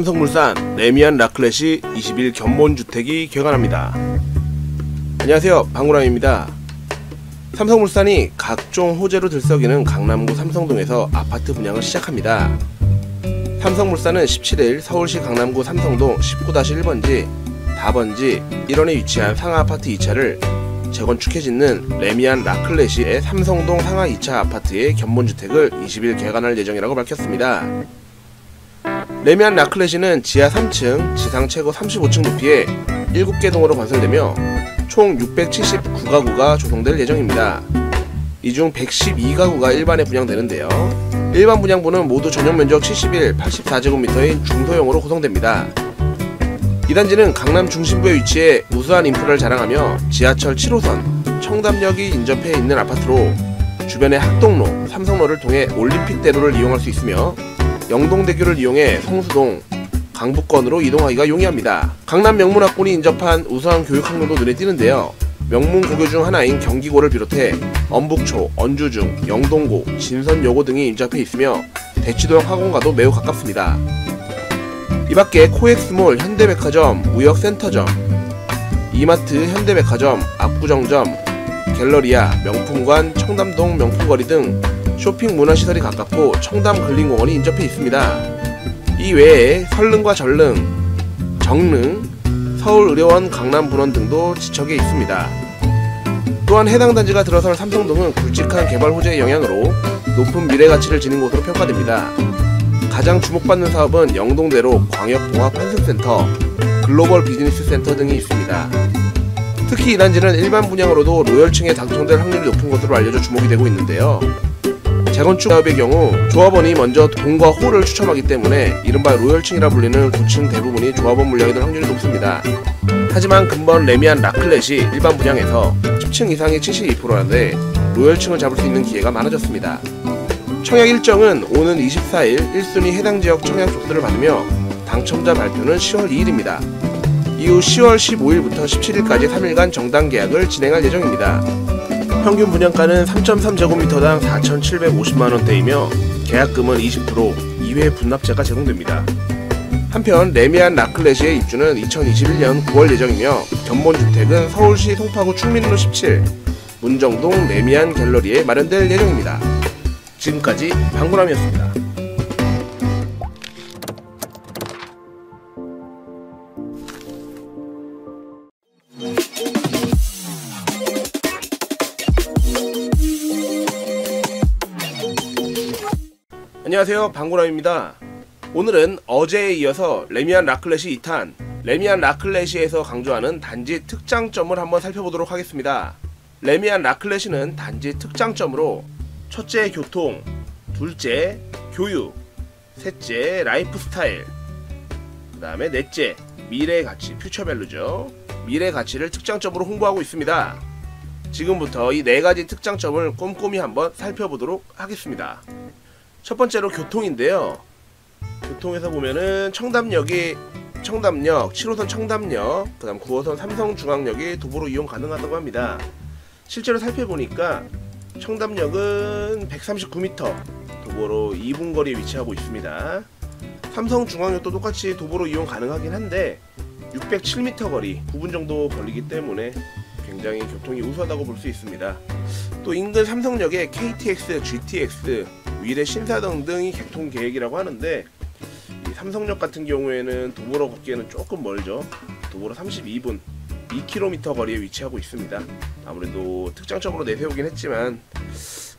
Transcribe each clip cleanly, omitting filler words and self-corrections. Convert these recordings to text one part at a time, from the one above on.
삼성물산 레미안 라클렛이 20일 견본주택이 개관합니다. 안녕하세요, 방구람입니다. 삼성물산이 각종 호재로 들썩이는 강남구 삼성동에서 아파트 분양을 시작합니다. 삼성물산은 17일 서울시 강남구 삼성동 19-1번지, 4번지 1원에 위치한 상하아파트 2차를 재건축해 짓는 레미안 라클렛이 삼성동 상하 2차 아파트의 견본주택을 20일 개관할 예정이라고 밝혔습니다. 레미안 라클렛은 지하 3층, 지상 최고 35층 높이의 7개 동으로 건설되며 총 679가구가 조성될 예정입니다. 이 중 112가구가 일반에 분양되는데요. 일반 분양부는 모두 전용면적 71, 84제곱미터인 중소형으로 구성됩니다. 이 단지는 강남 중심부에 위치해 우수한 인프라를 자랑하며 지하철 7호선, 청담역이 인접해 있는 아파트로 주변의 학동로, 삼성로를 통해 올림픽대로를 이용할 수 있으며 영동대교를 이용해 성수동, 강북권으로 이동하기가 용이합니다. 강남 명문학군이 인접한 우수한 교육학로도 눈에 띄는데요. 명문 고교 중 하나인 경기고를 비롯해 엄북초, 언주중, 영동고, 진선여고 등이 인접해 있으며 대치도역 학원과도 매우 가깝습니다. 이 밖에 코엑스몰, 현대백화점, 무역센터점, 이마트, 현대백화점, 압구정점, 갤러리아, 명품관, 청담동 명품거리 등 쇼핑 문화시설이 가깝고 청담 근린공원이 인접해 있습니다. 이 외에 설릉과 전릉, 정릉, 서울의료원, 강남분원 등도 지척에 있습니다. 또한 해당 단지가 들어설 삼성동은 굵직한 개발 호재의 영향으로 높은 미래가치를 지닌 곳으로 평가됩니다. 가장 주목받는 사업은 영동대로 광역봉합환승센터, 글로벌 비즈니스센터 등이 있습니다. 특히 이 단지는 일반 분양으로도 로열층에 당첨될 확률이 높은 것으로 알려져 주목이 되고 있는데요. 재건축 사업의 경우 조합원이 먼저 동과 호를 추첨하기 때문에 이른바 로열층이라 불리는 고층 대부분이 조합원 물량이 될 확률이 높습니다. 하지만 근본 레미안 라클렛이 일반 분양에서 10층 이상이 72%라는데 로열층을 잡을 수 있는 기회가 많아졌습니다. 청약 일정은 오는 24일 1순위 해당 지역 청약 족수를 받으며 당첨자 발표는 10월 2일입니다. 이후 10월 15일부터 17일까지 3일간 정당 계약을 진행할 예정입니다. 평균 분양가는 3.3제곱미터당 4,750만원대이며 계약금은 20%, 2회 분납제가 제공됩니다. 한편 레미안 라클렛의 입주는 2021년 9월 예정이며 견본주택은 서울시 송파구 충민로 17, 문정동 레미안 갤러리에 마련될 예정입니다. 지금까지 방구람이었습니다. 안녕하세요, 방구람입니다. 오늘은 어제에 이어서 레미안 라클렛이 2탄 레미안 라클렛시에서 강조하는 단지 특장점을 한번 살펴보도록 하겠습니다. 레미안 라클렛시는 단지 특장점으로 첫째 교통, 둘째 교육, 셋째 라이프 스타일, 그 다음에 넷째 미래 가치, 퓨처밸류죠. 미래 가치를 특장점으로 홍보하고 있습니다. 지금부터 이 4가지 특장점을 꼼꼼히 한번 살펴보도록 하겠습니다. 첫 번째로 교통인데요. 교통에서 보면은 청담역, 7호선 청담역, 그 다음 9호선 삼성중앙역이 도보로 이용 가능하다고 합니다. 실제로 살펴보니까 청담역은 139m, 도보로 2분 거리에 위치하고 있습니다. 삼성중앙역도 똑같이 도보로 이용 가능하긴 한데 607m 거리, 9분 정도 걸리기 때문에 굉장히 교통이 우수하다고 볼 수 있습니다. 또 인근 삼성역에 KTX, GTX, 위례 신사동 등이 개통 계획이라고 하는데 이 삼성역 같은 경우에는 도보로 걷기에는 조금 멀죠. 도보로 32분, 2km 거리에 위치하고 있습니다. 아무래도 특장점으로 내세우긴 했지만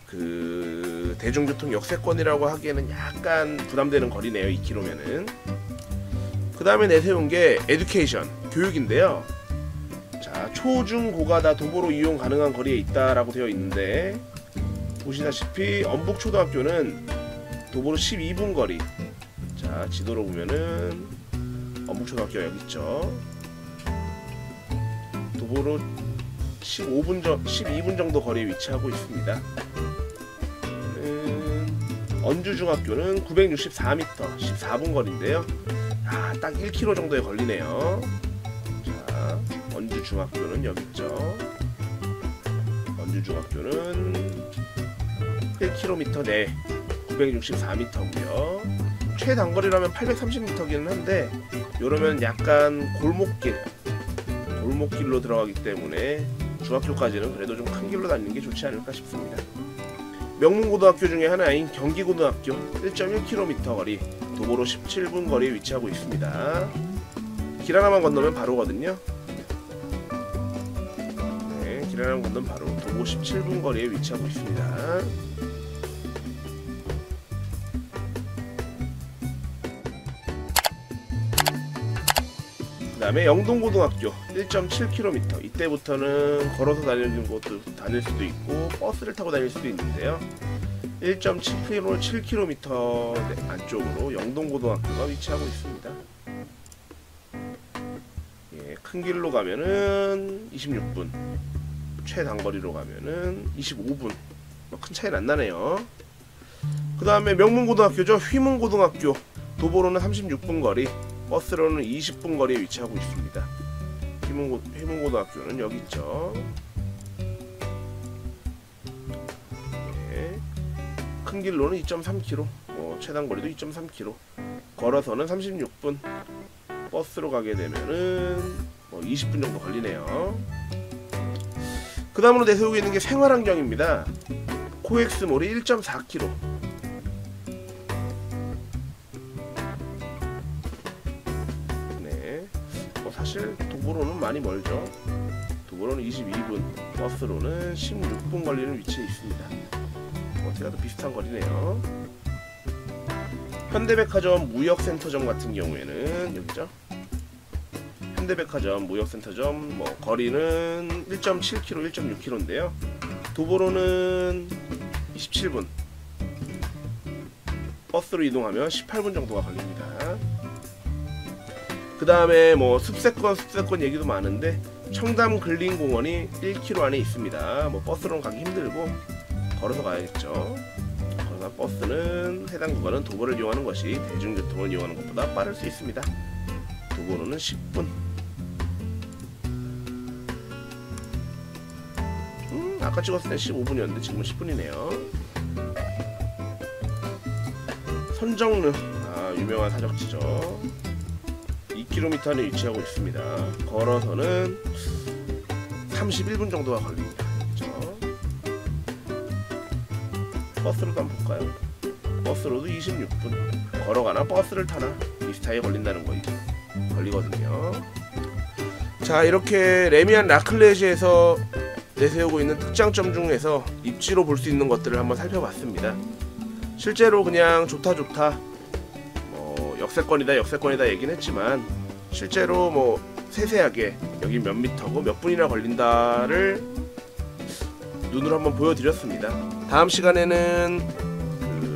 그 대중교통 역세권이라고 하기에는 약간 부담되는 거리네요. 2km면은. 그 다음에 내세운 게 에듀케이션, 교육인데요. 자, 초, 중, 고가 다 도보로 이용 가능한 거리에 있다라고 되어 있는데 보시다시피 엄북초등학교는 도보로 12분 거리. 자, 지도로 보면은 엄북초등학교 여기 있죠. 도보로 12분 정도 거리에 위치하고 있습니다. 언주중학교는 964m, 14분 거리인데요. 딱 1km 정도에 걸리네요. 자, 언주중학교는 여기 있죠. 언주중학교는 1km 내 964m고요. 최단거리라면 830m기는 한데 이러면 약간 골목길로 들어가기 때문에 중학교까지는 그래도 좀 큰 길로 다니는 게 좋지 않을까 싶습니다. 명문고등학교 중에 하나인 경기고등학교 1.1km 거리, 도보로 17분 거리에 위치하고 있습니다. 길 하나만 건너면 바로거든요. 네, 길 하나만 건너면 바로 도보 17분 거리에 위치하고 있습니다. 그 다음에 영동고등학교 1.7km, 이때부터는 걸어서 다니는 것도 다닐 수도 있고 버스를 타고 다닐 수도 있는데요. 1.7km 안쪽으로 영동고등학교가 위치하고 있습니다. 예, 큰 길로 가면은 26분, 최단거리로 가면은 25분, 큰 차이는 안 나네요. 그 다음에 명문고등학교죠. 휘문고등학교, 도보로는 36분 거리, 버스로는 20분 거리에 위치하고 있습니다. 휘문고등학교는 여기 있죠. 네. 큰 길로는 2.3km, 최단거리도 2.3km, 걸어서는 36분, 버스로 가게 되면은 20분 정도 걸리네요. 그 다음으로 내세우고 있는 게 생활환경입니다. 코엑스몰이 1.4km, 사실 도보로는 많이 멀죠. 도보로는 22분, 버스로는 16분 걸리는 위치에 있습니다. 어떻게 봐도 비슷한 거리네요. 현대백화점 무역센터점 같은 경우에는 여기죠. 현대백화점 무역센터점 거리는 1.7km, 1.6km인데요. 도보로는 27분, 버스로 이동하면 18분 정도가 걸립니다. 그 다음에 숲세권 얘기도 많은데 청담 근린공원이 1km 안에 있습니다. 버스로는 가기 힘들고 걸어서 가야겠죠. 그러나 버스는 해당 구간은 도보를 이용하는 것이 대중교통을 이용하는 것보다 빠를 수 있습니다. 도보로는 10분. 아까 찍었을 때 15분이었는데 지금은 10분이네요. 선정릉, 유명한 사적지죠. 2km 안에 위치하고 있습니다. 걸어서는 31분 정도가 걸립니다. 그렇죠? 버스로도 한번 볼까요? 버스로도 26분, 걸어가나 버스를 타나 비슷하게 걸린다는 거죠. 걸리거든요. 자, 이렇게 레미안 라클레시에서 내세우고 있는 특장점 중에서 입지로 볼 수 있는 것들을 한번 살펴봤습니다. 실제로 그냥 좋다 역세권이다 얘기는 했지만 실제로 세세하게 여기 몇 미터고 몇 분이나 걸린다를 눈으로 한번 보여드렸습니다. 다음 시간에는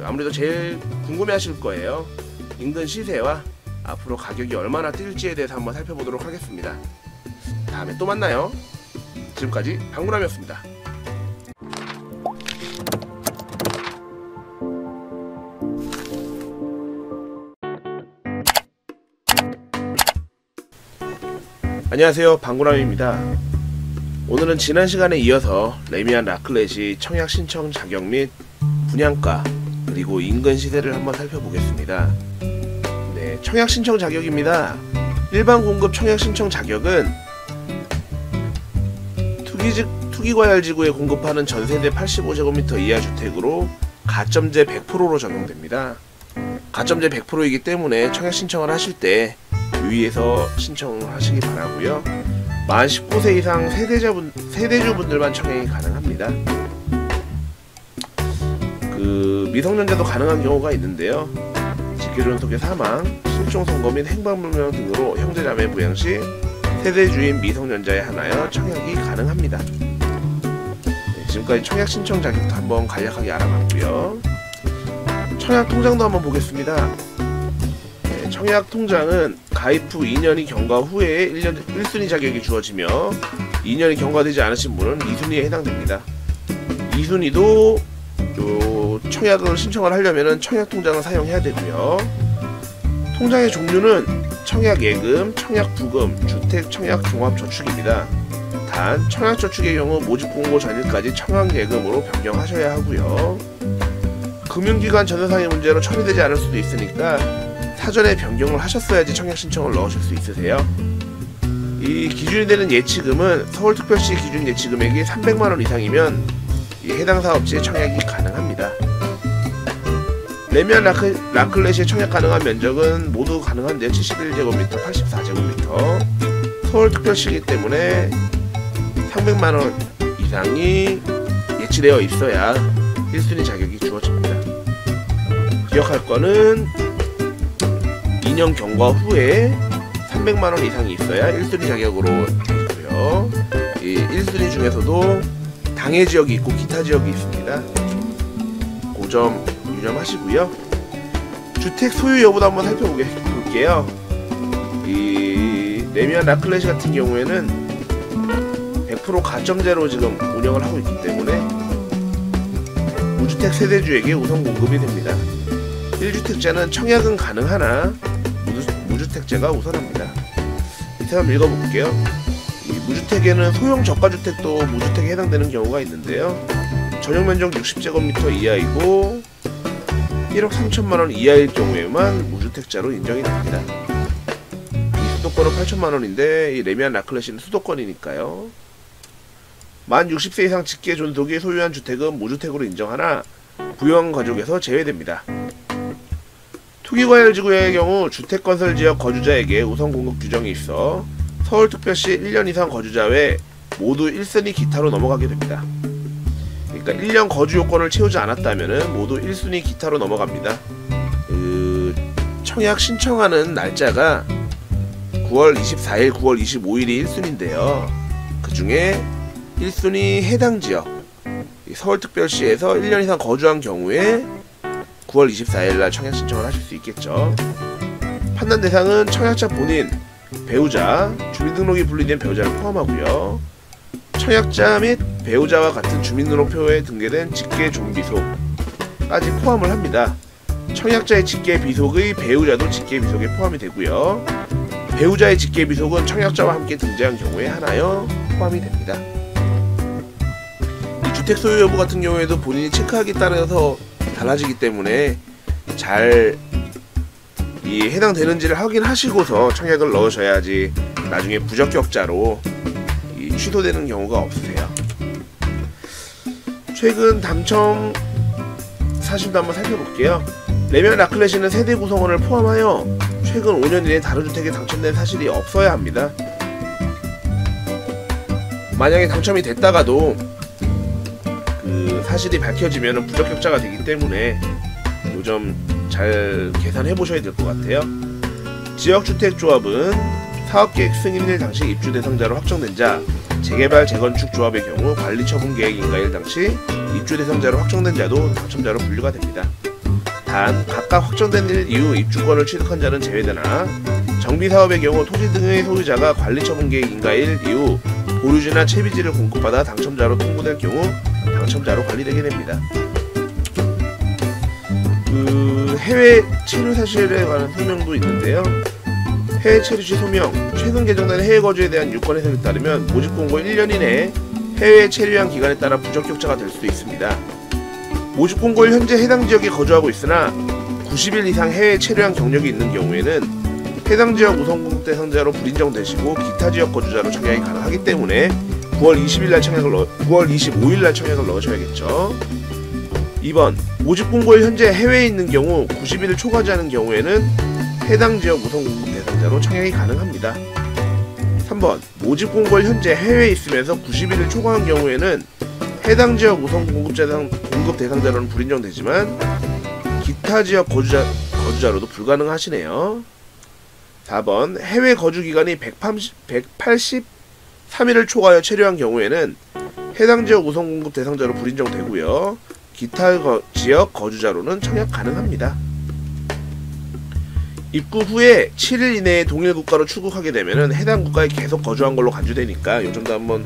아무래도 제일 궁금해하실 거예요. 인근 시세와 앞으로 가격이 얼마나 뛸지에 대해서 한번 살펴보도록 하겠습니다. 다음에 또 만나요. 지금까지 방구람이었습니다. 안녕하세요, 방구람입니다. 오늘은 지난 시간에 이어서 레미안 라클렛이 청약 신청 자격 및 분양가 그리고 인근 시세를 한번 살펴보겠습니다. 네, 청약 신청 자격입니다. 일반 공급 청약 신청 자격은 투기과열지구에 공급하는 전세대 85제곱미터 이하 주택으로 가점제 100%로 적용됩니다. 가점제 100%이기 때문에 청약 신청을 하실 때 유의해서 신청을 하시기 바라고요. 만 19세 이상 세대주분들만 청약이 가능합니다. 미성년자도 가능한 경우가 있는데요. 직계존속의 사망, 실종선고 및 행방불명 등으로 형제자매 부양 시 세대주인 미성년자에 한하여 청약이 가능합니다. 네, 지금까지 청약 신청 자격도 한번 간략하게 알아봤고요. 청약 통장도 한번 보겠습니다. 네, 청약 통장은 가입 후 2년이 경과 후에 1순위 자격이 주어지며 2년이 경과되지 않으신 분은 2순위에 해당됩니다. 2순위도 청약을 신청을 하려면 청약 통장을 사용해야 되고요. 통장의 종류는 청약예금, 청약부금, 주택 청약종합저축입니다. 단 청약저축의 경우 모집공고 전일까지 청약예금으로 변경하셔야 하고요. 금융기관 전산상의 문제로 처리되지 않을 수도 있으니까 사전에 변경을 하셨어야지 청약 신청을 넣으실 수 있으세요. 이 기준이 되는 예치금은 서울특별시 기준 예치금액이 300만원 이상이면 이 해당 사업지에 청약이 가능합니다. 레미안 라클렛이 청약 가능한 면적은 모두 가능한데요. 71제곱미터, 84제곱미터. 서울특별시이기 때문에 300만원 이상이 예치되어 있어야 1순위 자격이 주어집니다. 기억할 거는 2년 경과 후에 300만원 이상이 있어야 1순위 자격으로 되고요. 이 1순위 중에서도 당해 지역이 있고 기타 지역이 있습니다. 그 점 유념하시고요. 주택 소유 여부도 한번 살펴볼게요. 이 레미안 라클렛 같은 경우에는 100% 가점제로 지금 운영을 하고 있기 때문에 무주택 세대주에게 우선 공급이 됩니다. 1주택자는 청약은 가능하나 무주택자가 우선합니다. 밑에 한번 읽어볼게요. 이 무주택에는 소형 저가주택도 무주택에 해당되는 경우가 있는데요. 전용 면적 60제곱미터 이하이고 1억 3천만원 이하일 경우에만 무주택자로 인정이 됩니다. 이 수도권은 8천만원인데 이 레미안 라클렛은 수도권이니까요. 만 60세 이상 직계 존속이 소유한 주택은 무주택으로 인정하나 부유한 가족에서 제외됩니다. 투기과열지구의 경우 주택건설지역 거주자에게 우선 공급 규정이 있어 서울특별시 1년 이상 거주자 외 모두 1순위 기타로 넘어가게 됩니다. 그러니까 1년 거주 요건을 채우지 않았다면 모두 1순위 기타로 넘어갑니다. 청약 신청하는 날짜가 9월 24일, 9월 25일이 1순위인데요. 그 중에 1순위 해당 지역 서울특별시에서 1년 이상 거주한 경우에 9월 24일날 청약 신청을 하실 수 있겠죠. 판단 대상은 청약자 본인, 배우자, 주민등록이 분리된 배우자를 포함하고요. 청약자 및 배우자와 같은 주민등록표에 등재된 직계 존비속까지 포함을 합니다. 청약자의 직계 비속의 배우자도 직계 비속에 포함이 되고요. 배우자의 직계 비속은 청약자와 함께 등재한 경우에 하나여 포함이 됩니다. 이 주택 소유 여부 같은 경우에도 본인이 체크하기에 따라서 달라지기 때문에 잘 해당되는지를 확인하시고서 청약을 넣으셔야지 나중에 부적격자로 취소되는 경우가 없으세요. 최근 당첨 사실도 한번 살펴볼게요. 레미안 라클렛은 세대 구성원을 포함하여 최근 5년 이내 다른 주택에 당첨된 사실이 없어야 합니다. 만약에 당첨이 됐다가도 그 사실이 밝혀지면 부적격자가 되기 때문에 요점 잘 계산해 보셔야 될 것 같아요. 지역주택조합은 사업계획 승인일 당시 입주 대상자로 확정된 자, 재개발 재건축 조합의 경우 관리처분계획 인가일 당시 입주 대상자로 확정된 자도 당첨자로 분류가 됩니다. 단 각각 확정된 일 이후 입주권을 취득한 자는 제외되나 정비사업의 경우 토지 등의 소유자가 관리처분계획 인가일 이후 보류지나 채비지를 공급받아 당첨자로 통보될 경우 당첨자로 관리되게 됩니다. 해외 체류 사실에 관한 설명도 있는데요. 해외 체류시 소명, 최근 개정된 해외 거주에 대한 유권 해석에 따르면 모집 공고 1년 이내에 해외에 체류한 기간에 따라 부적격자가 될 수도 있습니다. 모집 공고일 현재 해당 지역에 거주하고 있으나 90일 이상 해외에 체류한 경력이 있는 경우에는 해당 지역 우선 공급 대상자로 불인정되시고 기타 지역 거주자로 청약이 가능하기 때문에 9월 25일날 청약을 넣으셔야겠죠. 2번, 모집 공고일 현재 해외에 있는 경우 90일을 초과하지 않은 경우에는 해당 지역 우선 공급 대상자로 청약이 가능합니다. 3번, 모집 공고일 현재 해외에 있으면서 90일을 초과한 경우에는 해당 지역 우선 공급 대상자로는 불인정되지만 기타 지역 거주자로도 불가능하시네요. 4번, 해외 거주 기간이 183일을 초과하여 체류한 경우에는 해당 지역 우선 공급 대상자로 불인정되고요. 기타 지역 거주자로는 청약 가능합니다. 입국 후에 7일 이내에 동일 국가로 출국하게 되면 해당 국가에 계속 거주한 걸로 간주되니까 이 점도 한번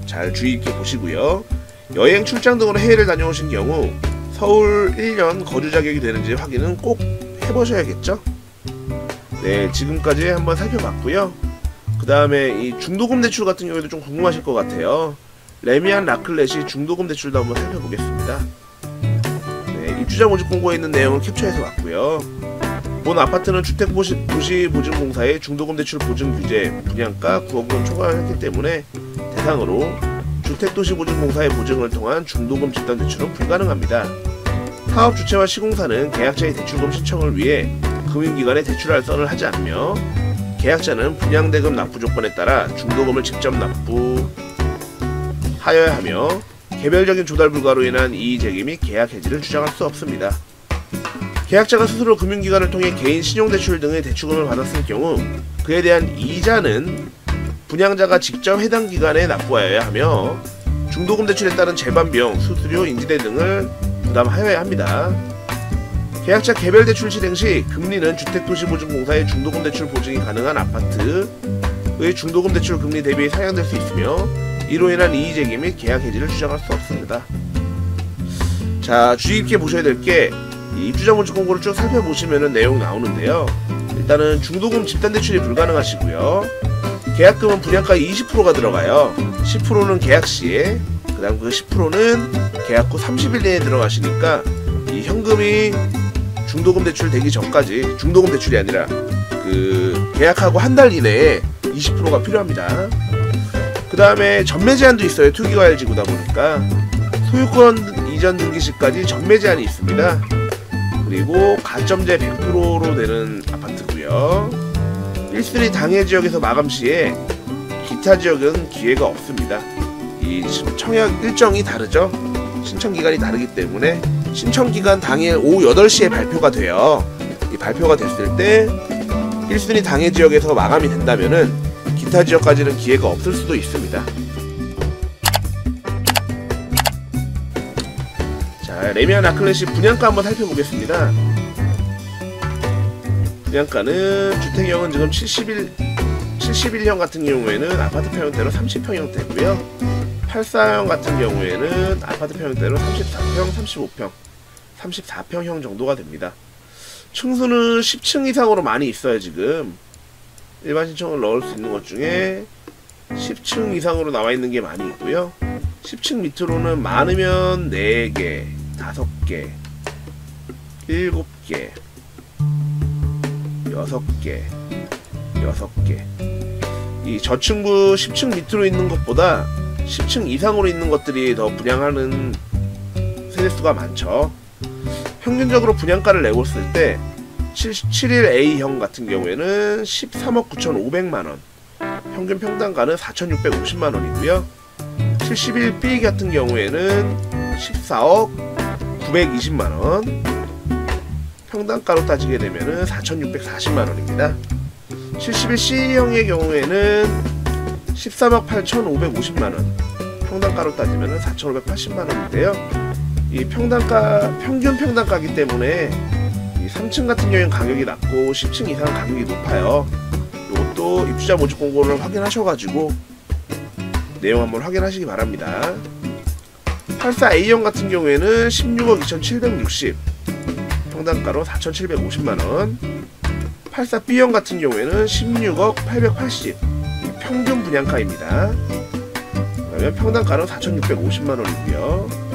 잘 주의 있게 보시고요. 여행, 출장 등으로 해외를 다녀오신 경우 서울 1년 거주 자격이 되는지 확인은 꼭 해보셔야겠죠. 네, 지금까지 한번 살펴봤고요. 그 다음에 이 중도금 대출 같은 경우에도 좀 궁금하실 것 같아요. 레미안 라클렛이 중도금 대출도 한번 살펴보겠습니다. 네, 입주자 모집 공고에 있는 내용을 캡처해서 왔고요. 본 아파트는 주택도시보증공사의 중도금 대출 보증 규제 분양가 9억 원 초과를 했기 때문에 대상으로 주택도시보증공사의 보증을 통한 중도금 집단 대출은 불가능합니다. 사업 주체와 시공사는 계약자의 대출금 신청을 위해 금융기관에 대출할 선을 하지 않으며 계약자는 분양대금 납부 조건에 따라 중도금을 직접 납부하여야 하며 개별적인 조달 불가로 인한 이의제기 및 계약 해지를 주장할 수 없습니다. 계약자가 스스로 금융기관을 통해 개인 신용대출 등의 대출금을 받았을 경우 그에 대한 이자는 분양자가 직접 해당 기관에 납부하여야 하며 중도금 대출에 따른 재반비용, 수수료, 인지대 등을 부담하여야 합니다. 계약자 개별 대출 실행 시 금리는 주택도시보증공사의 중도금 대출 보증이 가능한 아파트의 중도금 대출 금리 대비 상향될 수 있으며 이로 인한 이의제기 및 계약 해지를 주장할 수 없습니다. 자, 주의 깊게 보셔야 될 게 입주자 모집 공고를 쭉 살펴보시면 내용 나오는데요. 일단은 중도금 집단 대출이 불가능하시고요. 계약금은 분양가의 20%가 들어가요. 10%는 계약 시에, 그 다음 그 10%는 계약 후 30일 내에 들어가시니까 이 현금이 중도금 대출 되기 전까지, 중도금 대출이 아니라 그 계약하고 한 달 이내에 20%가 필요합니다. 그 다음에 전매 제한도 있어요. 투기과열지구다 보니까 소유권 이전 등기 시까지 전매 제한이 있습니다. 그리고 가점제 100%로 되는 아파트고요. 1순위 당해 지역에서 마감 시에 기타 지역은 기회가 없습니다. 이 청약 일정이 다르죠. 신청 기간이 다르기 때문에 신청 기간 당일 오후 8시에 발표가 돼요. 이 발표가 됐을 때 1순위 당해 지역에서 마감이 된다면은 기타 지역까지는 기회가 없을 수도 있습니다. 자, 레미안 아클래시 분양가 한번 살펴보겠습니다. 분양가는 주택형은 지금 71형 같은 경우에는 아파트 평형대로 30평형대고요. 84형 같은 경우에는 아파트 평형대로 34평, 35평, 34평형 정도가 됩니다. 층수는 10층 이상으로 많이 있어요. 지금 일반 신청을 넣을 수 있는 것 중에 10층 이상으로 나와 있는 게 많이 있고요. 10층 밑으로는 많으면 4개, 5개, 7개, 6개, 6개. 이 저층부 10층 밑으로 있는 것보다 10층 이상으로 있는 것들이 더 분양하는 세대수가 많죠. 평균적으로 분양가를 내봤을 때 71A형 같은 경우에는 13억 9,500만원, 평균 평당가는 4,650만원이고요. 71B 같은 경우에는 14억 920만원, 평당가로 따지게 되면 4,640만원입니다. 71C형의 경우에는 13억 8,550만원, 평당가로 따지면 4,580만원인데요. 이 평균 평당가이기 때문에 이 3층 같은 경우에는 가격이 낮고 10층 이상 가격이 높아요. 이것도 입주자 모집 공고를 확인하셔가지고 내용 한번 확인하시기 바랍니다. 84A형 같은 경우에는 16억 2,760, 평당가로 4,750만원. 84B형 같은 경우에는 16억 880, 평균 분양가입니다. 그러면 평당가는 4,650만원이고요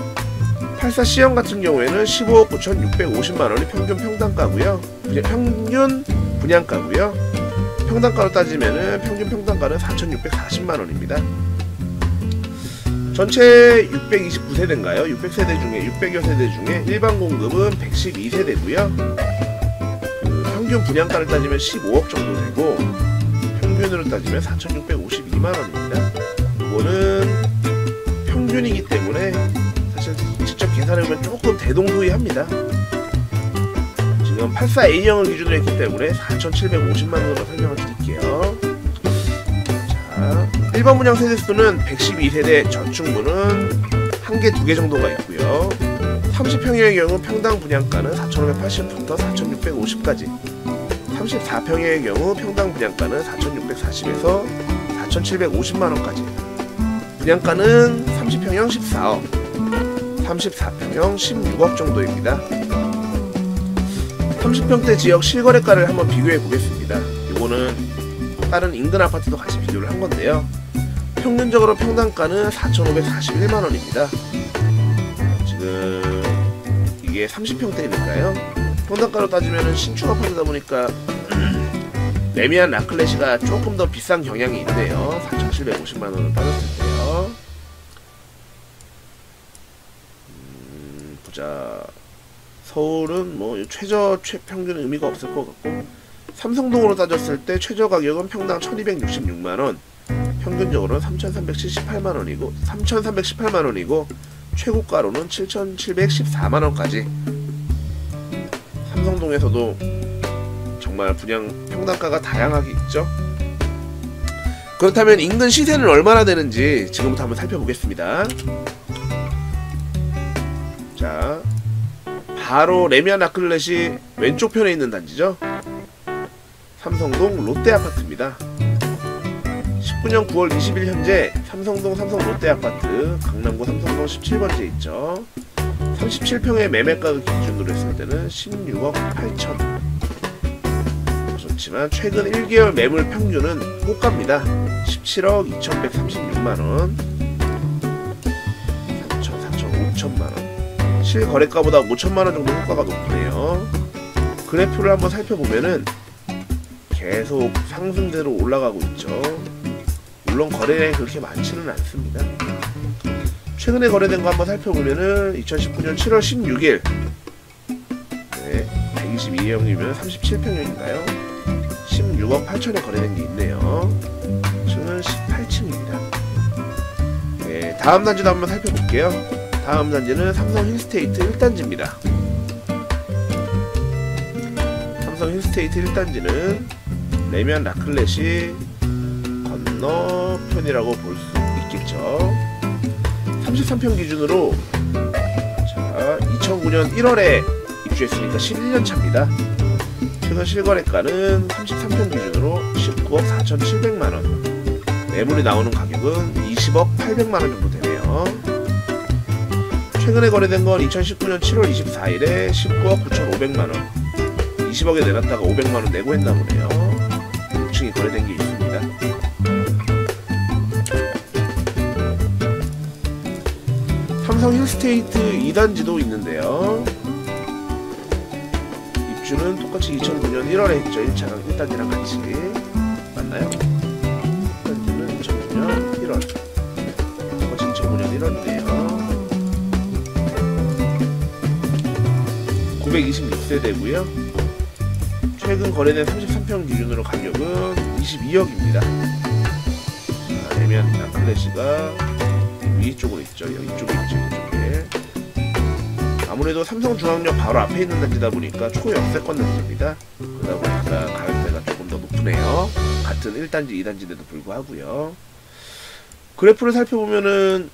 84C형 같은 경우에는 15억 9,650만원이 평균 평당가고요. 평균 분양가고요. 평당가로 따지면은 평균 평당가는 4,640만원입니다. 전체 629세대인가요? 600세대 중에 600여 세대 중에 일반 공급은 112세대고요. 평균 분양가를 따지면 15억 정도 되고 평균으로 따지면 4,652만원입니다. 이거는 평균이기 때문에 사실 직접 계산해보면 조금 대동소이합니다. 지금 84A형을 기준으로 했기 때문에 4,750만원으로 설명을 드릴게요. 자, 1번 분양 세대수는 112세대, 저층부는 1개, 2개 정도가 있고요. 30평형의 경우 평당 분양가는 4,580부터 4,650까지, 34평형의 경우 평당 분양가는 4,640에서 4,750만원까지, 분양가는 30평형 14억, 34평형 16억 정도입니다. 30평대 지역 실거래가를 한번 비교해 보겠습니다. 이거는 다른 인근 아파트도 같이 비교를 한 건데요. 평균적으로 평당가는 4,541만원입니다. 지금 이게 이게 30평대니까요. 평당가로 따지면 신축 아파트다 보니까 레미안 라클레시가 조금 더 비싼 경향이 있네요. 4,750만원을 빠졌을 때요. 보자. 서울은 뭐 최저평균은 의미가 없을 것 같고, 삼성동으로 따졌을 때 최저 가격은 평당 1266만원, 평균적으로는 3,318만원이고 최고가로는 7,714만원까지. 삼성동에서도 정말 분양 평당가가 다양하게 있죠. 그렇다면 인근 시세는 얼마나 되는지 지금부터 한번 살펴보겠습니다. 자, 바로 레미안 라클렛이 왼쪽 편에 있는 단지죠. 삼성동 롯데아파트입니다. 19년 9월 20일 현재 삼성동 삼성 롯데아파트 강남구 삼성동 17번지에 있죠. 37평의 매매가 기준으로 했을 때는 16억 8천. 좋지만 최근 1개월 매물 평균은 호가입니다. 17억 2136만원, 3천, 4천, 5천만원. 실거래가보다 5천만원 정도 호가가 높으네요. 그래프를 한번 살펴보면은 계속 상승대로 올라가고 있죠. 물론 거래량이 그렇게 많지는 않습니다. 최근에 거래된 거 한번 살펴보면은 2019년 7월 16일 122형이면 37평형인가요? 16억 8천에 거래된 게 있네요. 저는 18층입니다. 네, 다음 단지도 한번 살펴볼게요. 다음 단지는 삼성 힐스테이트 1단지입니다. 삼성 힐스테이트 1단지는 레미안 라클렛이 건너편이라고 볼 수 있겠죠. 33평 기준으로, 자, 2009년 1월에 입주했으니까 11년 차입니다. 최근 실거래가는 33평 기준으로 19억 4,700만원, 매물이 나오는 가격은 20억 800만원 정도 되네요. 최근에 거래된 건 2019년 7월 24일에 19억 9,500만원, 20억에 내놨다가 500만원 내고 했나 보네요. 6층이 거래된 게 있습니다. 삼성 힐스테이트 2단지도 있는데요. 입주는 똑같이 2009년 1월에 했죠. 1단지랑 같이. 맞나요? 1단지는 2009년 1월. 똑같이 2009년 1월이네요. 926세대고요. 최근 거래된 33평 기준으로 가격은 22억입니다. 레미안 라클렛이가 위쪽으로 있죠. 여기 쪽에 있죠. 이쪽에. 아무래도 삼성중앙역 바로 앞에 있는 단지다 보니까 초역세권 단지입니다. 그러다 보니까 가격대가 조금 더 높으네요. 같은 1단지, 2단지인데도 불구하고요. 그래프를 살펴보면은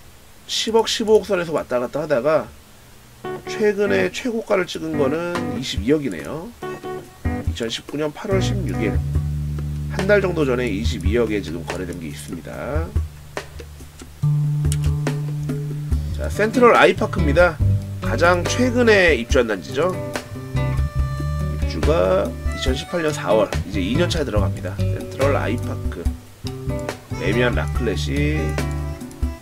10억, 15억 선에서 왔다 갔다 하다가 최근에 최고가를 찍은 거는 22억이네요. 2019년 8월 16일, 한 달 정도 전에 22억에 지금 거래된 게 있습니다. 자, 센트럴 아이파크입니다. 가장 최근에 입주한 단지죠. 입주가 2018년 4월, 이제 2년차에 들어갑니다. 센트럴 아이파크, 레미안 라클렛이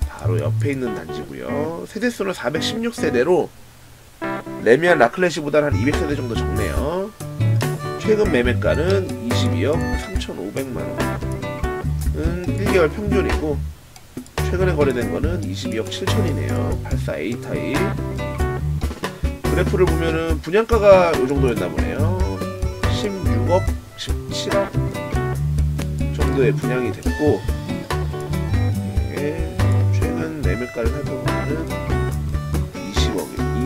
바로 옆에 있는 단지고요. 세대수는 416세대로 레미안 라클렛이보다는 한 200세대 정도 적네요. 최근 매매가는 22억 3,500만원, 1개월 평균이고 최근에 거래된 거는 22억 7천이네요. 84A 타입. 그래프를 보면은 분양가가 요 정도였나 보네요. 16억, 17억 정도의 분양이 됐고, 최근 매매가를 살펴보면은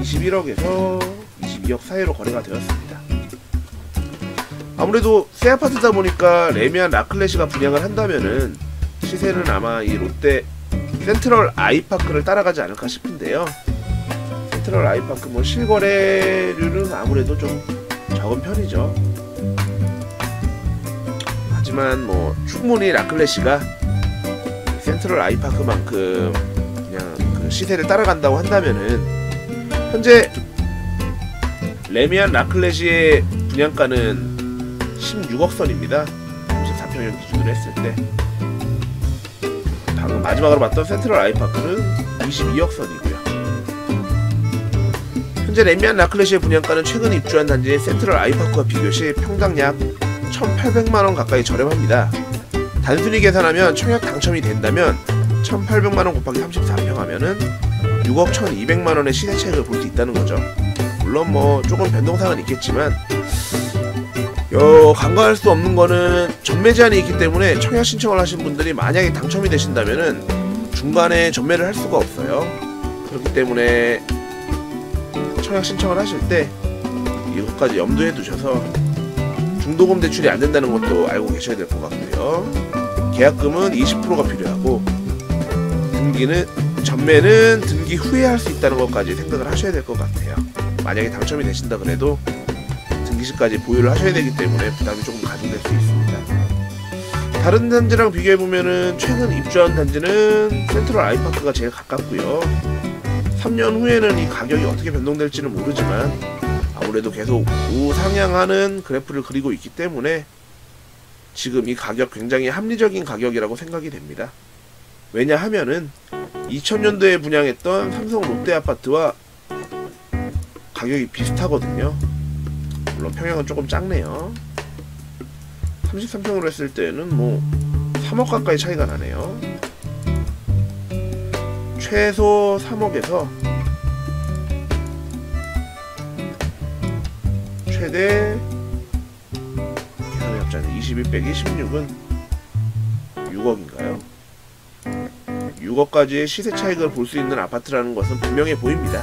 21억에서 22억 사이로 거래가 되었습니다. 아무래도 새 아파트다 보니까 레미안 라클렛이가 분양을 한다면은 시세는 아마 이 롯데 센트럴 아이파크를 따라가지 않을까 싶은데요. 센트럴 아이파크 뭐 실거래율은 아무래도 좀 적은 편이죠. 하지만 뭐 충분히 라클렛이가 센트럴 아이파크만큼 그냥 그 시세를 따라간다고 한다면은, 현재 레미안 라클렛의 분양가는 16억 선입니다. 34평형 기준으로 했을 때. 방금 마지막으로 봤던 센트럴 아이파크는 22억 선이고요. 현재 현재 레미안 라클래시의 분양가는 최근 입주한 단지인 센트럴 아이파크와 비교시 평당 약 1,800만원 가까이 저렴합니다. 단순히 계산하면 청약 당첨이 된다면 1,800만원 곱하기 34평 하면은 6억 1,200만원의 시세 차익을 볼 수 있다는 거죠. 물론 뭐 조금 변동사항은 있겠지만 간과할 수 없는 거는 전매 제한이 있기 때문에 청약 신청을 하신 분들이 만약에 당첨이 되신다면은 중간에 전매를 할 수가 없어요. 그렇기 때문에 청약 신청을 하실 때 이것까지 염두에 두셔서 중도금 대출이 안 된다는 것도 알고 계셔야 될 것 같고요. 계약금은 20%가 필요하고 전매는 등기 후에 할 수 있다는 것까지 생각을 하셔야 될 것 같아요. 만약에 당첨이 되신다 그래도 등기시까지 보유를 하셔야 되기 때문에 부담이 조금 가중될 수 있습니다. 다른 단지랑 비교해보면은 최근 입주한 단지는 센트럴 아이파크가 제일 가깝고요. 3년 후에는 이 가격이 어떻게 변동될지는 모르지만 아무래도 계속 우상향하는 그래프를 그리고 있기 때문에 지금 이 가격 굉장히 합리적인 가격이라고 생각이 됩니다. 왜냐하면은 2000년도에 분양했던 삼성 롯데 아파트와 가격이 비슷하거든요. 물론 평형은 조금 작네요. 33평으로 했을 때는 뭐 3억 가까이 차이가 나네요. 최소 3억에서 최대 계산이 없잖아요. 21 빼기 16은 6억인가요? 6억까지의 시세 차익을 볼 수 있는 아파트라는 것은 분명해 보입니다.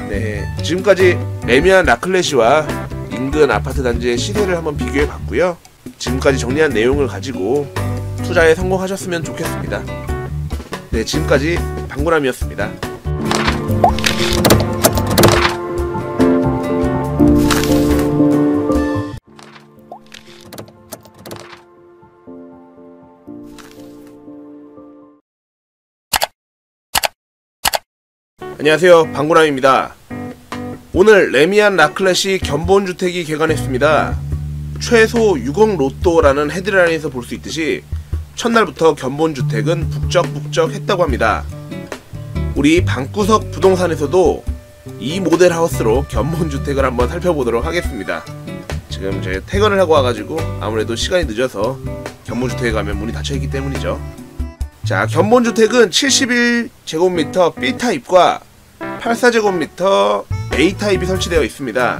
네, 지금까지 레미안 라클래시와 인근 아파트 단지의 시세를 한번 비교해 봤고요. 지금까지 정리한 내용을 가지고 투자에 성공하셨으면 좋겠습니다. 네, 지금까지 방구람이었습니다. 안녕하세요, 방구람입니다. 오늘 레미안 라클래시 견본주택이 개관했습니다. 최소 6억 로또라는 헤드라인에서 볼 수 있듯이 첫날부터 견본주택은 북적북적 했다고 합니다. 우리 방구석 부동산에서도 이 모델 하우스로 견본주택을 한번 살펴보도록 하겠습니다. 지금 제가 퇴근을 하고 와가지고 아무래도 시간이 늦어서 견본주택에 가면 문이 닫혀있기 때문이죠. 자, 견본주택은 71제곱미터 B타입과 84제곱미터 A타입이 설치되어 있습니다.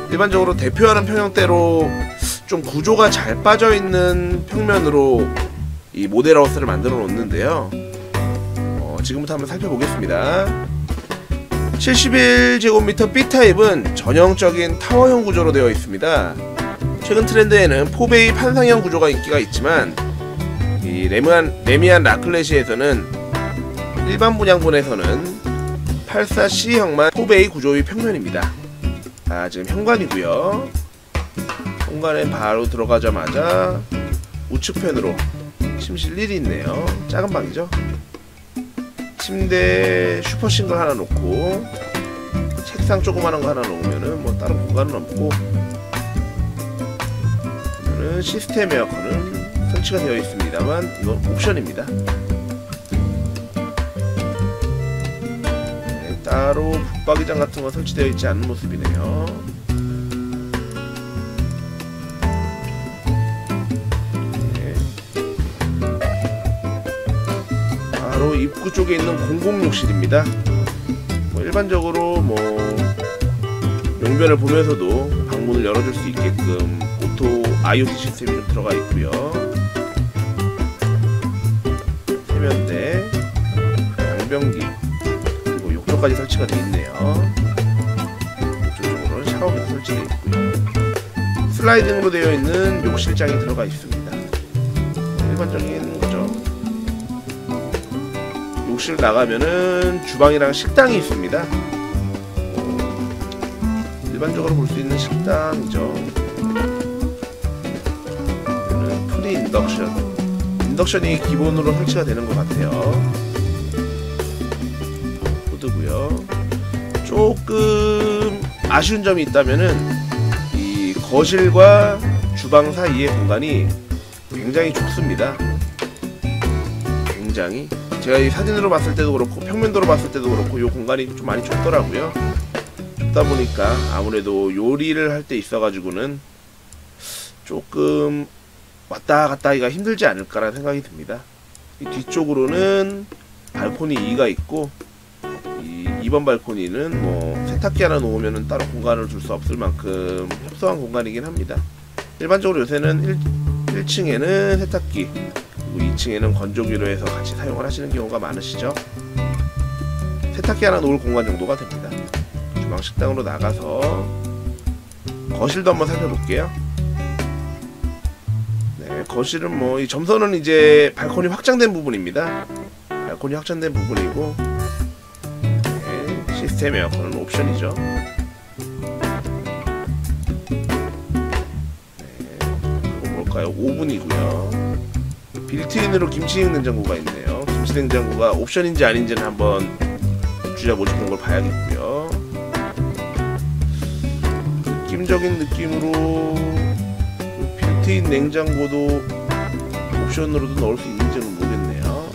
일반적으로 대표하는 평형대로 좀 구조가 잘 빠져있는 평면으로 이 모델하우스를 만들어 놓는데요. 지금부터 한번 살펴보겠습니다. 71제곱미터 B타입은 전형적인 타워형 구조로 되어 있습니다. 최근 트렌드에는 포베이 판상형 구조가 인기가 있지만 이 레미안 라클래시에서는 일반 분양분에서는 84C형만 포베이 구조의 평면입니다. 지금 현관이고요. 현관에 바로 들어가자마자 우측편으로 침실 1이 있네요. 작은 방이죠. 침대 슈퍼싱글 하나 놓고 책상 조그마한 거 하나 놓으면은 뭐 다른 공간은 없고, 그러면은 시스템 에어컨은 설치가 되어 있습니다만 이건 옵션입니다. 네, 따로 붙박이장 같은 거 설치되어 있지 않은 모습이네요. 네. 바로 입구 쪽에 있는 공공욕실입니다. 일반적으로 뭐 용변을 보면서도 방문을 열어줄 수 있게끔 오토 IoT 시스템이 좀 들어가 있고요. 세면대, 양변기, 그리고 욕조까지 설치가 되어 있네요. 욕조 쪽으로는 샤워기도 설치되어 있고요. 슬라이딩으로 되어 있는 욕실장이 들어가 있습니다. 일반적인 거죠. 욕실 나가면은 주방이랑 식당이 있습니다. 일반적으로 볼 수 있는 식당이죠. 이거는 프리 인덕션이 기본으로 설치가 되는 것 같아요. 코드고요. 조금 아쉬운 점이 있다면은 이 거실과 주방 사이의 공간이 굉장히 좁습니다. 굉장히 제가 이 사진으로 봤을 때도 그렇고 평면도로 봤을 때도 그렇고 이 공간이 좀 많이 좁더라고요. 좁다 보니까 아무래도 요리를 할 때 있어가지고는 조금 왔다 갔다 하기가 힘들지 않을까라는 생각이 듭니다. 이 뒤쪽으로는 발코니 2가 있고, 이 2번 발코니는 뭐 세탁기 하나 놓으면 따로 공간을 둘 수 없을 만큼 협소한 공간이긴 합니다. 일반적으로 요새는 1층에는 세탁기, 그리고 2층에는 건조기로 해서 같이 사용을 하시는 경우가 많으시죠. 세탁기 하나 놓을 공간 정도가 됩니다. 주방 식당으로 나가서 거실도 한번 살펴볼게요. 네, 거실은 뭐 이 점선은 이제 발코니 확장된 부분입니다. 발코니 확장된 부분이고, 네, 시스템 에어컨은 옵션이죠. 네, 그거 뭘까요? 오븐이고요. 빌트인으로 김치 냉장고가 있네요. 김치 냉장고가 옵션인지 아닌지는 한번 주자 모집한 걸 봐야겠고요. 느낌적인 느낌으로 빌트인 냉장고도 옵션으로도 넣을 수 있는지는 모르겠네요.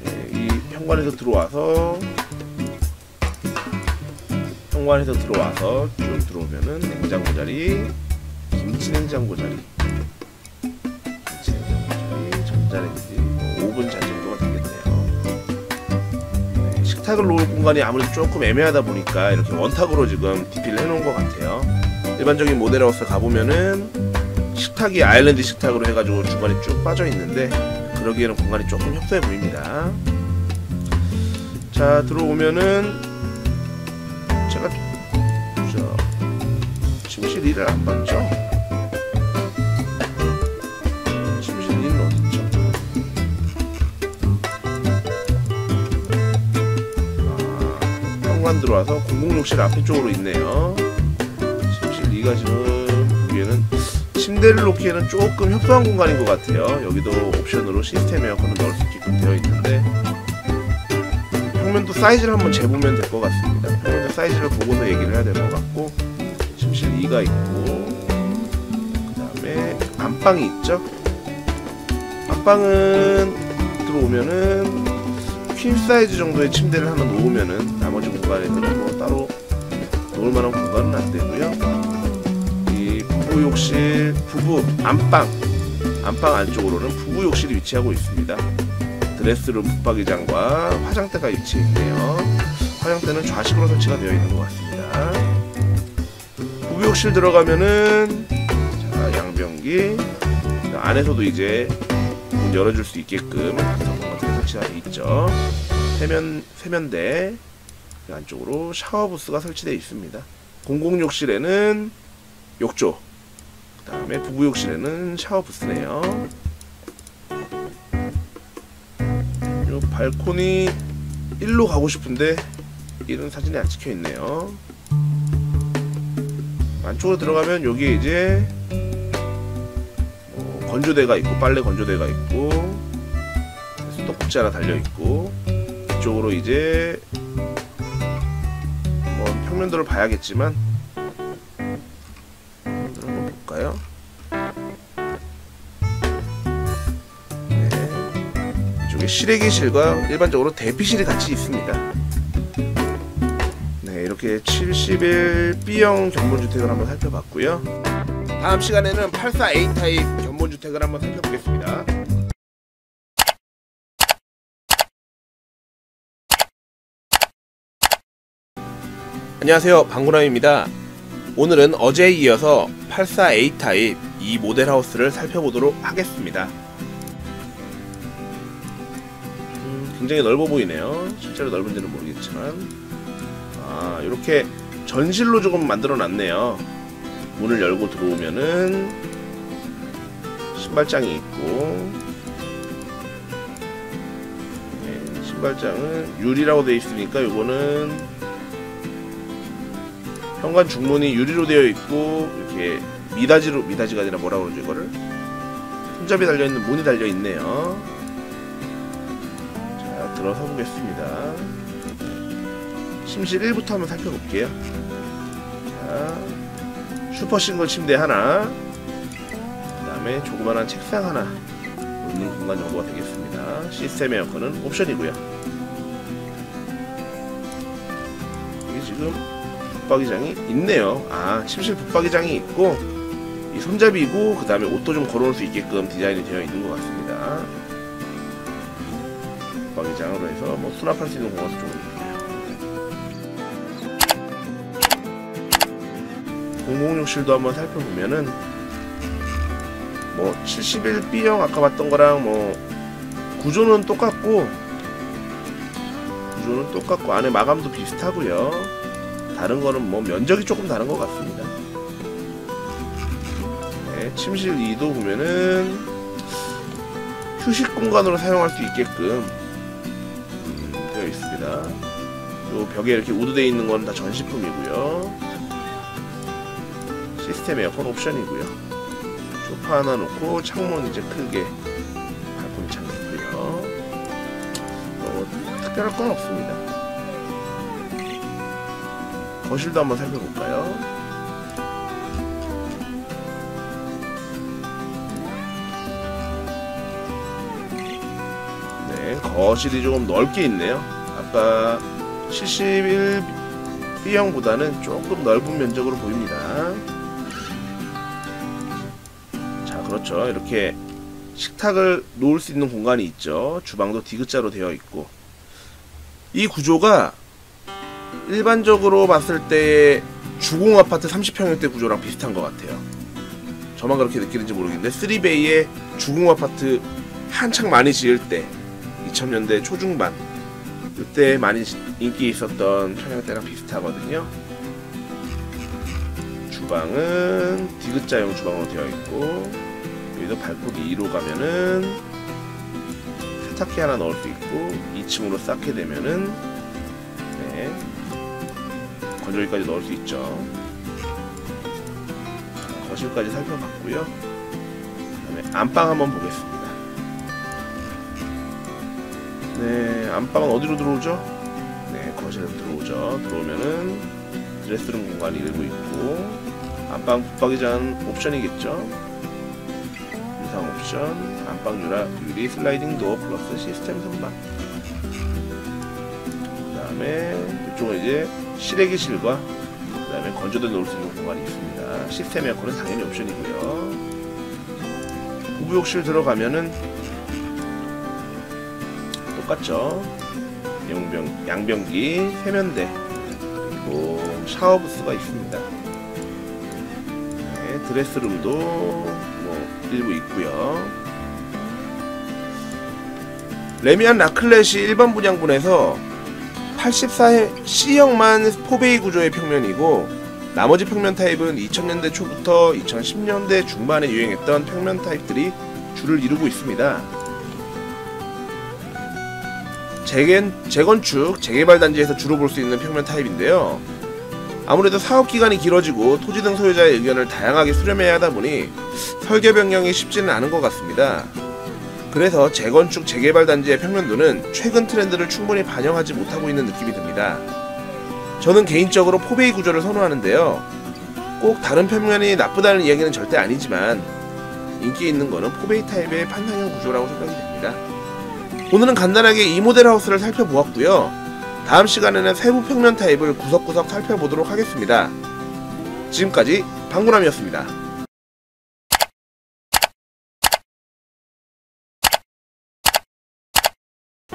네, 이 현관에서 들어와서 쭉 들어오면은 냉장고 자리, 김치 냉장고 자리, 전자레인지, 오븐 잘 정도가 되겠네요. 네, 식탁을 놓을 공간이 아무래도 조금 애매하다 보니까 이렇게 원탁으로 지금 DP를 해놓은 것 같아요. 일반적인 모델하우스 가보면은 식탁이 아일랜드 식탁으로 해가지고 중간에 쭉 빠져 있는데, 그러기에는 공간이 조금 협소해 보입니다. 자, 들어오면은 제가 침실 1을 안 봤죠? 침실 1은 어딨죠? 현관 들어와서 공공욕실 앞에 쪽으로 있네요. 침실 2가 지금 보기에는 침대를 놓기에는 조금 협소한 공간인 것 같아요. 여기도 옵션으로 시스템 에어컨을 넣을 수 있게끔 되어 있는데, 평면도 사이즈를 한번 재보면 될 것 같습니다. 평면도 사이즈를 보고서 얘기를 해야 될 것 같고, 침실 2가 있고, 그 다음에 안방이 있죠. 안방은 들어오면은 퀸 사이즈 정도의 침대를 하나 놓으면은 나머지 공간에는 뭐 따로 놓을 만한 공간은 안 되고요. 이 부부 욕실, 안방 안쪽으로는 부부 욕실이 위치하고 있습니다. 드레스룸 붙박이장과 화장대가 위치해 있네요. 화장대는 좌식으로 설치가 되어 있는 것 같습니다. 부부 욕실 들어가면은 자, 양변기, 안에서도 이제 문 열어줄 수 있게끔 구성과 설치가 되어 있죠. 세면대, 그 안쪽으로 샤워 부스가 설치되어 있습니다. 공공욕실에는 욕조, 그 다음에 부부욕실에는 샤워 부스네요. 요 발코니 1로 가고 싶은데 이런 사진이 안 찍혀 있네요. 안쪽으로 들어가면 여기에 이제 건조대가 있고, 빨래 건조대가 있고, 수도꼭지 하나 달려 있고, 이쪽으로 이제 평면도를 봐야겠지만 한번 볼까요? 네, 이쪽에 실외기실과 일반적으로 대피실이 같이 있습니다. 네, 이렇게 71 B형 견본주택을 한번 살펴봤고요. 다음 시간에는 84A 타입 견본주택을 한번 살펴보겠습니다. 안녕하세요, 방구남입니다. 오늘은 어제에 이어서 84A 타입 이 모델 하우스를 살펴보도록 하겠습니다. 굉장히 넓어 보이네요. 실제로 넓은지는 모르겠지만, 이렇게 전실로 조금 만들어 놨네요. 문을 열고 들어오면은 신발장이 있고, 네, 신발장은 유리라고 되어 있으니까 요거는 현관 중문이 유리로 되어 있고, 이렇게 미닫이가 아니라 뭐라 그러죠, 이거를? 손잡이 달려있는 문이 달려있네요. 자, 들어서 보겠습니다. 침실 1부터 한번 살펴볼게요. 자, 슈퍼 싱글 침대 하나, 그 다음에 조그만한 책상 하나 놓는 공간 정도가 되겠습니다. 시스템 에어컨은 옵션이고요. 이게 지금 붙박이장이 있네요. 침실 붙박이장이 있고 이 손잡이고 그 다음에 옷도 좀 걸어놓을 수 있게끔 디자인이 되어 있는 것 같습니다. 붙박이장으로 해서 뭐 수납할 수 있는 공간도 좀 있고요. 공공욕실도 한번 살펴보면은 뭐 71B형 아까 봤던 거랑 뭐 구조는 똑같고 안에 마감도 비슷하고요. 다른 거는 뭐 면적이 조금 다른 것 같습니다. 네, 침실 2도 보면은 휴식 공간으로 사용할 수 있게끔 되어 있습니다. 요 벽에 이렇게 우드되어 있는 건 다 전시품이고요. 시스템 에어컨 옵션이고요. 소파 하나 놓고 창문 이제 크게 발코니 창 있고요. 특별할 건 없습니다. 거실도 한번 살펴볼까요? 네, 거실이 조금 넓게 있네요. 아까 71B형보다는 조금 넓은 면적으로 보입니다. 자, 그렇죠. 이렇게 식탁을 놓을 수 있는 공간이 있죠. 주방도 D자로 되어 있고, 이 구조가 일반적으로 봤을 때 주공 아파트 30평형대 구조랑 비슷한 것 같아요. 저만 그렇게 느끼는지 모르겠는데 3베이의 주공 아파트 한창 많이 지을 때 2000년대 초중반 그때 많이 인기 있었던 평형대랑 비슷하거든요. 주방은 D자형 주방으로 되어 있고, 여기도 발코니 2로 가면은 세탁기 하나 넣을 수 있고, 2층으로 쌓게 되면은 네, 건조기까지 넣을 수 있죠. 거실까지 살펴봤고요. 그 다음에 안방 한번 보겠습니다. 네, 안방은 어디로 들어오죠? 네, 거실로 들어오죠. 들어오면은 드레스룸 공간이 되고 있고, 안방 붙박이장 옵션이겠죠. 유상 옵션, 안방 유리 슬라이딩 도어 플러스 시스템 선반. 그 다음에 이쪽은 이제 실외기실과 그 다음에 건조대 놓을 수 있는 공간이 있습니다. 시스템 에어컨은 당연히 옵션이고요. 부부욕실 들어가면은 똑같죠. 양변기, 세면대, 그리고 샤워 부스가 있습니다. 네, 드레스룸도 뭐 일부 있고요. 레미안 라클렛이 일반 분양분에서 84C형만 4베이 구조의 평면이고, 나머지 평면 타입은 2000년대 초부터 2010년대 중반에 유행했던 평면 타입들이 주를 이루고 있습니다. 재건축, 재개발 단지에서 주로 볼 수 있는 평면 타입인데요. 아무래도 사업기간이 길어지고 토지 등 소유자의 의견을 다양하게 수렴해야 하다 보니 설계 변경이 쉽지는 않은 것 같습니다. 그래서 재건축, 재개발 단지의 평면도는 최근 트렌드를 충분히 반영하지 못하고 있는 느낌이 듭니다. 저는 개인적으로 4베이 구조를 선호하는데요. 꼭 다른 평면이 나쁘다는 이야기는 절대 아니지만 인기 있는 거는 4베이 타입의 판상형 구조라고 생각이 됩니다. 오늘은 간단하게 이 모델 하우스를 살펴보았고요. 다음 시간에는 세부 평면 타입을 구석구석 살펴보도록 하겠습니다. 지금까지 방구람이었습니다.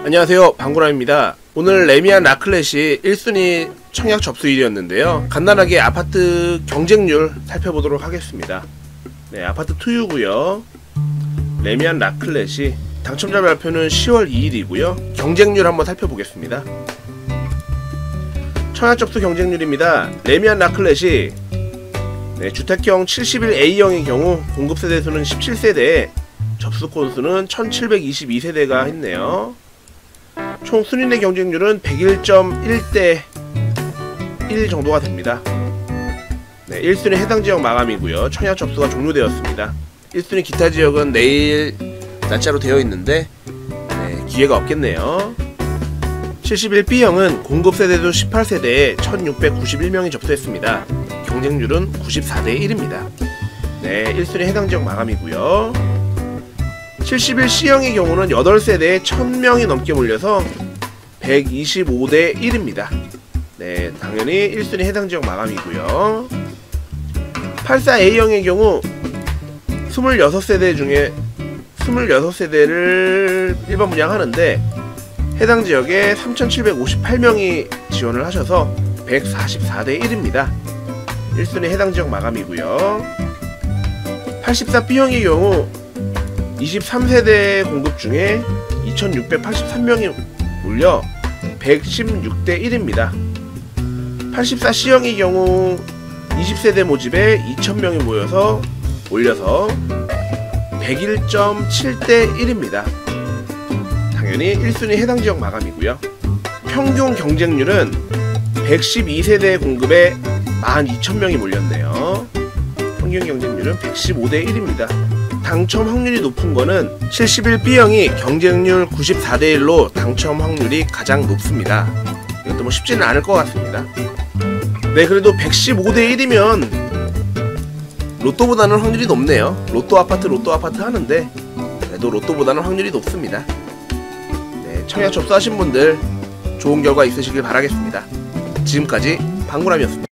안녕하세요, 방구람입니다. 오늘 레미안 라클렛이 1순위 청약 접수일이었는데요. 간단하게 아파트 경쟁률 살펴보도록 하겠습니다. 네, 아파트 투유고요. 레미안 라클렛이 당첨자 발표는 10월 2일이고요. 경쟁률 한번 살펴보겠습니다. 청약 접수 경쟁률입니다. 레미안 라클렛이 주택형 71A형의 경우 공급 세대수는 17세대에 접수 건수는 1722세대가 했네요. 총 순위 내 경쟁률은 101.1대 1 정도가 됩니다. 네, 1순위 해당 지역 마감이고요. 청약 접수가 종료되었습니다. 1순위 기타 지역은 내일 날짜로 되어 있는데 기회가 없겠네요. 71B형은 공급 세대도 18세대에 1691명이 접수했습니다. 경쟁률은 94대 1입니다. 네, 1순위 해당 지역 마감이고요. 71C형의 경우는 8세대에 1000명이 넘게 몰려서 125대 1입니다. 네, 당연히 1순위 해당 지역 마감이고요. 84A형의 경우 26세대 중에 26세대를 1번 분양하는데 해당 지역에 3758명이 지원을 하셔서 144대 1입니다. 1순위 해당 지역 마감이고요. 84B형의 경우 23세대 공급 중에 2683명이 몰려 116대 1입니다. 84C형의 경우 20세대 모집에 2000명이 몰려서 101.7대 1입니다. 당연히 1순위 해당 지역 마감이고요. 평균 경쟁률은 112세대 공급에 12,000명이 몰렸네요. 평균 경쟁률은 115대 1입니다. 당첨 확률이 높은 거는 71B형이 경쟁률 94대 1로 당첨 확률이 가장 높습니다. 이것도 뭐 쉽지는 않을 것 같습니다. 네, 그래도 115대 1이면 로또보다는 확률이 높네요. 로또 아파트 하는데 그래도 로또보다는 확률이 높습니다. 네, 청약 접수하신 분들 좋은 결과 있으시길 바라겠습니다. 지금까지 방구람이었습니다.